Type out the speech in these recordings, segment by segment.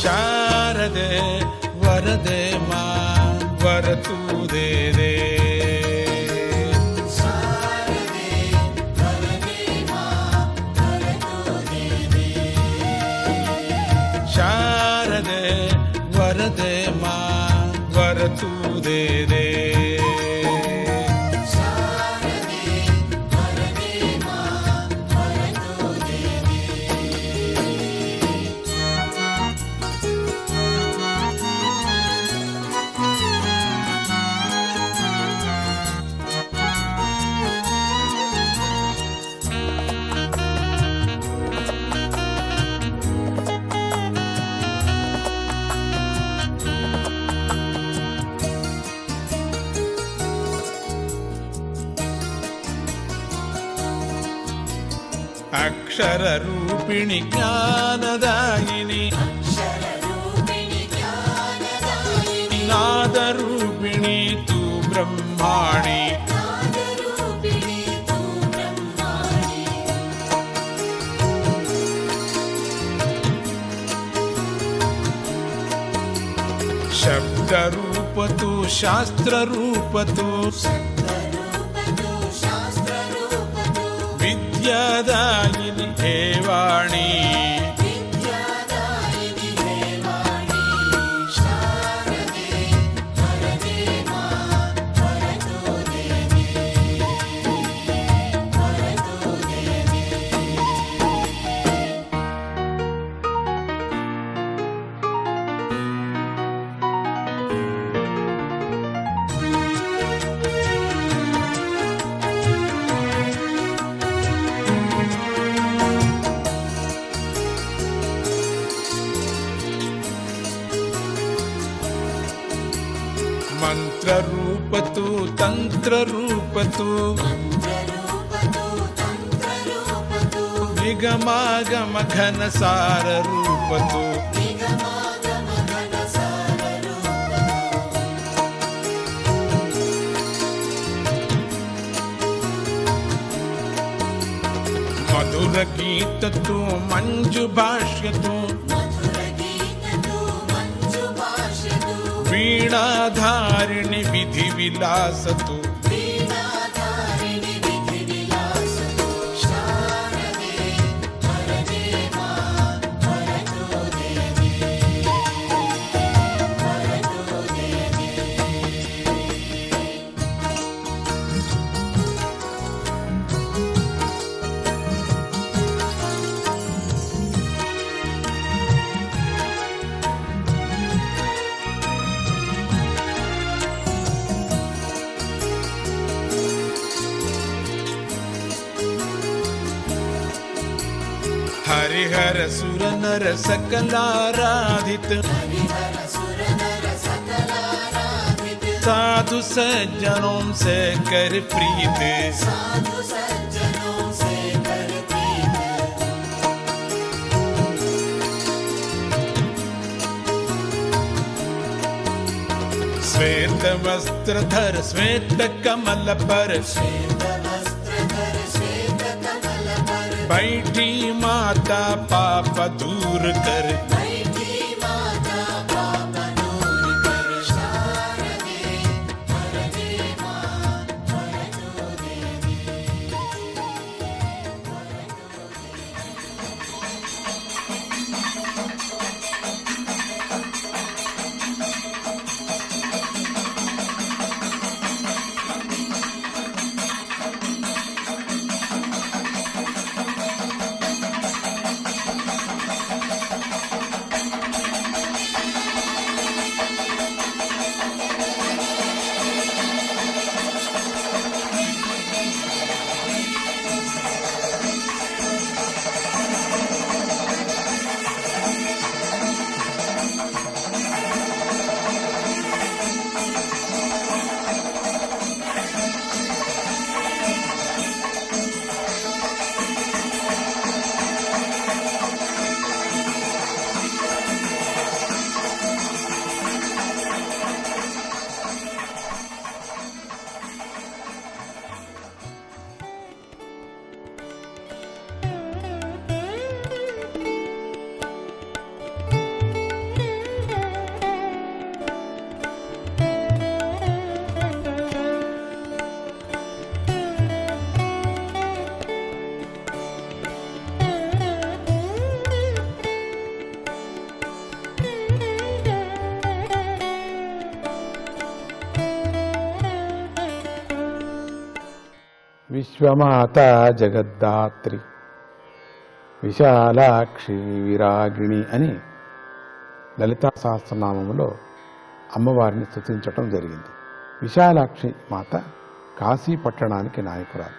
ಶಾರದೆ ವರದೆ ಮಾ ವರತು ದೇದೆ ಶಾರದೆ ವರದೆ ಮಾ ವರತು ದೇದೆ ಅಕ್ಷರ ರೂಪಿಣಿ ಜ್ಞಾನದಾಯಿನಿ ನಾದ ರೂಪಿಣಿ ತು ಬ್ರಹ್ಮಾಣಿ ಶಬ್ದ ರೂಪತು ಶಾಸ್ತ್ರ ರೂಪತು ವಿದ್ಯಾದಾಯಿನಿ ಹೇವಾಣಿ ಮಂತ್ರ ರೂಪತು ತಂತ್ರ ರೂಪತು ನಿಗಮಾಗಮ ಘನ ಸಾರ ರೂಪತು ಮಧುರ ಗೀತತು ಮಂಜು ಭಾಷ್ಯತು ವೀಣಾಧಾರಿಣಿ ವಿಧಿ ವಿಲಾಸತು हरिहर सुर नर सकलाराधित साधु सज्जनों से कर प्रीत श्वेत वस्त्र धर श्वेत कमल पर बैठी माता पाप दूर कर విశ్వమాత జగద్ధాత్రి విశాలాక్షి విరాగిణి అని లలితా సహస్రనామములో అమ్మవారిని స్తుతించటం జరిగింది. విశాలాక్షి మాత కాశీ పట్టణానికి నాయకురాలు.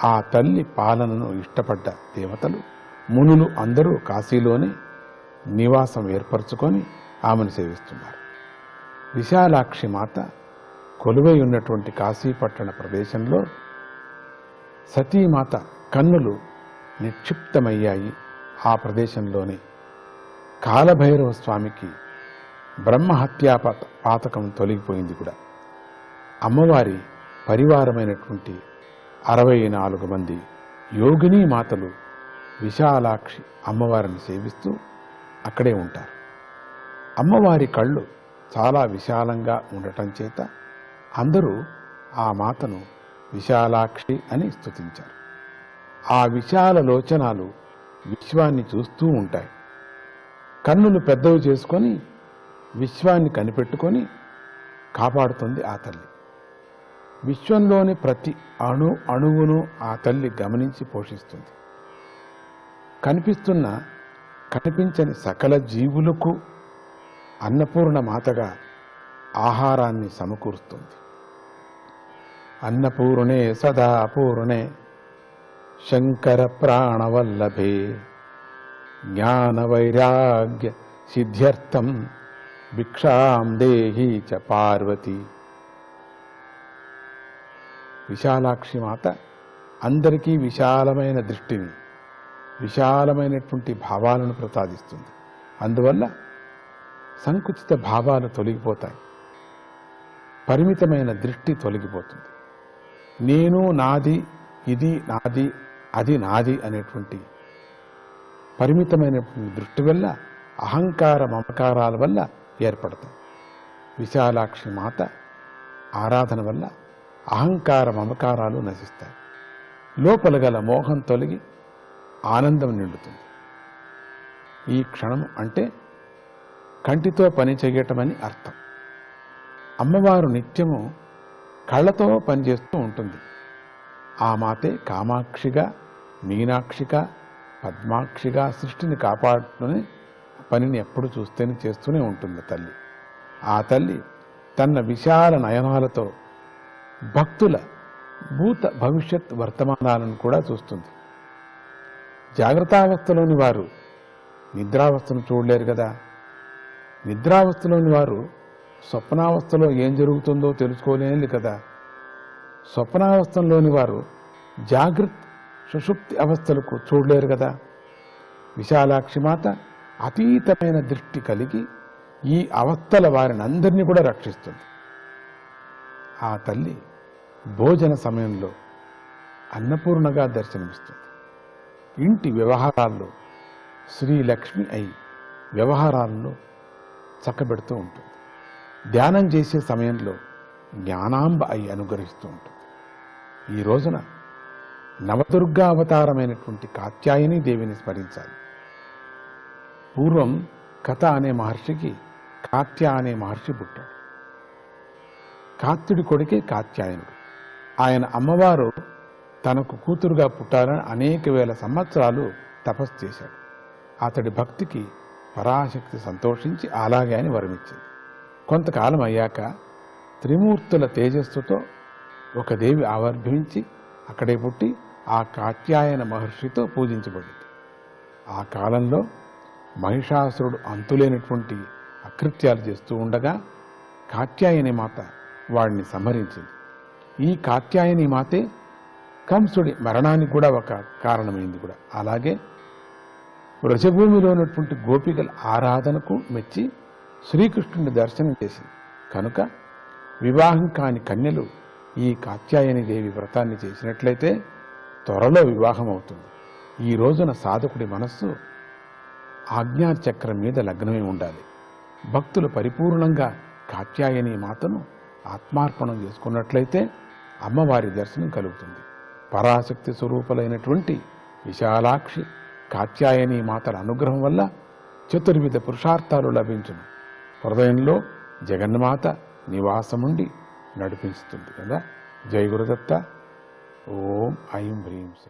ఆ తల్లి పాలనను ఇష్టపడ్డ దేవతలు, మునులు అందరూ కాశీలోనే నివాసం ఏర్పరచుకొని ఆమెను సేవిస్తున్నారు. విశాలాక్షి మాత కొలువై ఉన్నటువంటి కాశీపట్టణ ప్రదేశంలో సతీమాత కన్నులు నిక్షిప్తమయ్యాయి. ఆ ప్రదేశంలోనే కాలభైరవ స్వామికి బ్రహ్మహత్యా పాతకం తొలగిపోయింది కూడా. అమ్మవారి పరివారమైనటువంటి 64 మంది యోగిని మాతలు విశాలాక్షి అమ్మవారిని సేవిస్తూ అక్కడే ఉంటారు. అమ్మవారి కళ్ళు చాలా విశాలంగా ఉండటం చేత అందరూ ఆ మాతను విశాలాక్షి అని స్తుతించారు. ఆ విశాల లోచనాలు విశ్వాన్ని చూస్తూ ఉంటాయి. కన్నులు పెద్దవి చేసుకొని విశ్వాన్ని కనిపెట్టుకొని కాపాడుతుంది ఆ తల్లి. విశ్వంలోని ప్రతి అణువును ఆ తల్లి గమనించి పోషిస్తుంది. కనిపిస్తున్న కనిపించని సకల జీవులకు అన్నపూర్ణ మాతగా ఆహారాన్ని సమకూరుస్తుంది. అన్నపూర్ణే సదాపూర్ణే శంకర ప్రాణవల్లభే జ్ఞాన వైరాగ్య సిద్ధ్యర్థం భిక్షాం దేహి చ పార్వతి. విశాలాక్షి మాత అందరికీ విశాలమైన దృష్టిని, విశాలమైనటువంటి భావాలను ప్రసాదిస్తుంది. అందువల్ల సంకుచిత భావాలు తొలగిపోతాయి, పరిమితమైన దృష్టి తొలగిపోతుంది. నేను, నాది, ఇది నాది, అది నాది అనేటువంటి పరిమితమైనటువంటి దృష్టి వల్ల అహంకార మమకారాల వల్ల ఏర్పడతాయి. విశాలాక్షి మాత ఆరాధన వల్ల అహంకార మమకారాలు నశిస్తాయి. లోపల గల మోహం తొలగి ఆనందం నిండుతుంది. ఈ క్షణం అంటే కంటితో పని చేయటమని అర్థం. అమ్మవారు నిత్యము కళ్ళతో పనిచేస్తూ ఉంటుంది. ఆ మాతే కామాక్షిగా, మీనాక్షిగా, పద్మాక్షిగా సృష్టిని కాపాడుతూనే పనిని ఎప్పుడు చేస్తూనే ఉంటుంది తల్లి. ఆ తల్లి తన విశాల నయనాలతో భక్తుల భూత భవిష్యత్ వర్తమానాలను కూడా చూస్తుంది. జాగ్రత్తావస్థలోని వారు నిద్రావస్థను చూడలేరు కదా. నిద్రావస్థలోని వారు స్వప్నావస్థలో ఏం జరుగుతుందో తెలుసుకోలేరు కదా. స్వప్నావస్థలోని వారు జాగృత్ సుషుప్తి అవస్థలకు చూడలేరు కదా. విశాలాక్షి మాత అతీతమైన దృష్టి కలిగి ఈ అవస్థల వారిని అందరినీ కూడా రక్షిస్తుంది. ఆ తల్లి భోజన సమయంలో అన్నపూర్ణగా దర్శనమిస్తుంది. ఇంటి వ్యవహారాల్లో శ్రీలక్ష్మి అయి వ్యవహారాల్లో చక్కబెడుతూ ఉంటుంది. ధ్యానం చేసే సమయంలో జ్ఞానాంబ అయి అనుగ్రహిస్తూ ఉంటుంది. ఈ రోజున నవదుర్గా అవతారమైనటువంటి కాత్యాయని దేవిని స్మరించాలి. పూర్వం కథ అనే మహర్షికి కాత్య అనే మహర్షి పుట్టాడు. కాత్యుడి కొడుకే కాత్యాయనుడు. ఆయన అమ్మవారు తనకు కూతురుగా పుట్టాలని అనేక వేల సంవత్సరాలు తపస్సు చేశాడు. అతడి భక్తికి పరాశక్తి సంతోషించి అలాగే అని వరమిచ్చింది. కొంతకాలం అయ్యాక త్రిమూర్తుల తేజస్సుతో ఒక దేవి ఆవిర్భవించి అక్కడే పుట్టి ఆ కాత్యాయన మహర్షితో పూజించబడింది. ఆ కాలంలో మహిషాసురుడు అంతులేనటువంటి అకృత్యాలు చేస్తూ ఉండగా కాత్యాయని మాత వాడిని సంహరించింది. ఈ కాత్యాయని మాతే కంసుడి మరణానికి కూడా ఒక కారణమైంది కూడా. అలాగే వ్రజభూమిలో ఉన్నటువంటి గోపికల ఆరాధనకు మెచ్చి శ్రీకృష్ణుని దర్శనం చేసింది. కనుక వివాహం కాని కన్యలు ఈ కాత్యాయని దేవి వ్రతాన్ని చేసినట్లయితే త్వరలో వివాహం అవుతుంది. ఈ రోజున సాధకుడి మనస్సు ఆజ్ఞాచక్రం మీద లగ్నమై ఉండాలి. భక్తులు పరిపూర్ణంగా కాత్యాయని మాతను ఆత్మార్పణం చేసుకున్నట్లయితే అమ్మవారి దర్శనం కలుగుతుంది. పరాశక్తి స్వరూపులైనటువంటి విశాలాక్షి కాత్యాయని మాతల అనుగ్రహం వల్ల చతుర్విధ పురుషార్థాలు లభించును. హృదయంలో జగన్మాత నివాసముండి నడిపిస్తుంది కదా. జై గురుదత్త. ఓం ఐం హ్రీం శ్రీ